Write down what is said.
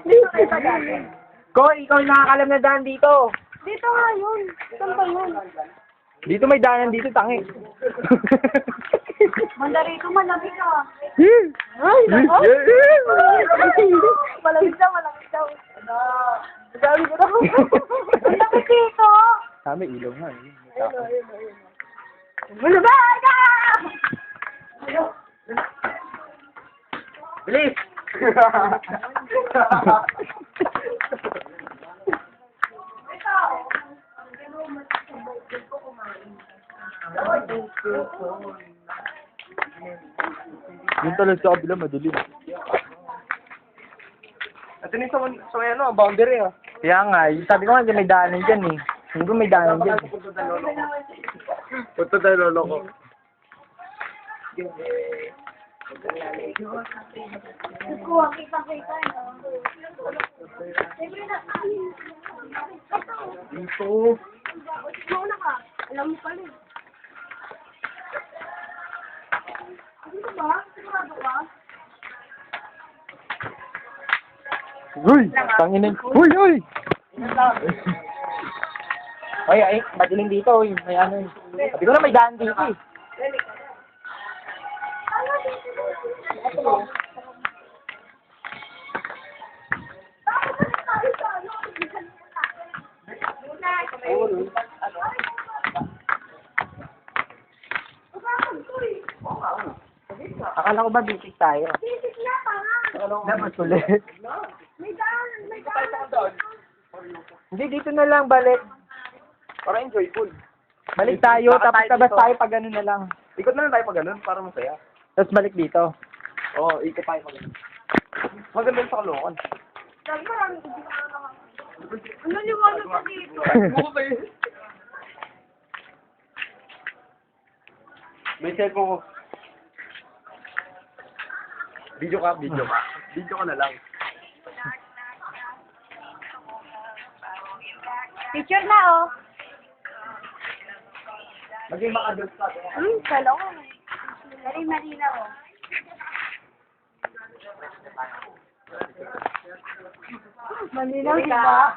Dito kayo pa dati. Ko, ikaw yung nakakalam na daan dito. Dito nga yun. Saan ba yun? Dito may daanan dito, tangi. Banda rito, malamig ah. Ay, Malamig daw, malamig daw. Sabi ko daw. Ang lamig dito. Sabi, ilaw nga. Malabag ka! Bilis! Yung talad sa kabila, madilim. At yun sa ano, boundary ah. Kaya nga, sabi ko nga, may daanan dyan eh. Hindi ko may daanan dyan. Punta tayo lolo ko. Kuha, kita-kita. Siyempre na. Dito. Mauna ka. Alam mo pala eh. Dito ba? Sigurado ka? Uy! Tanginin. Uy! Uy! Ay, ay, madilim dito. Uy. May ano eh. Sabi ko na may daan dito eh. Akala ko ba basic tayo? Basic na, tanga. Dapat ulit. May daan, may daan. Hindi, dito na lang balik. Para enjoyable. Balik tayo, Baka tapos tayo tabas dito. tayo pag ano na lang. Ikot na lang tayo pag ganun, para masaya. Tapos balik dito. Oo, ikot tayo pag ganun. Maganda yun sa Caloocan. Dahil maraming hindi ka naman. Ano liwanag pa dito? May cellphone ko. Video ka. Video ka na lang. Picture na oh. Maging makadot ka. Kala ko. Dari malinaw oh. Malinaw, di ba?